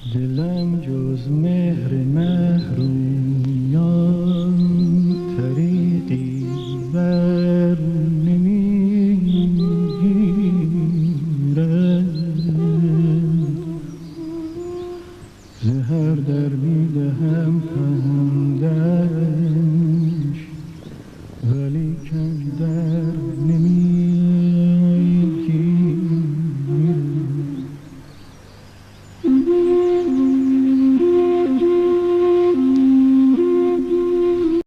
دلم جز مهر محرومیان طریقی بر نمیگیرد. زهر در میدهم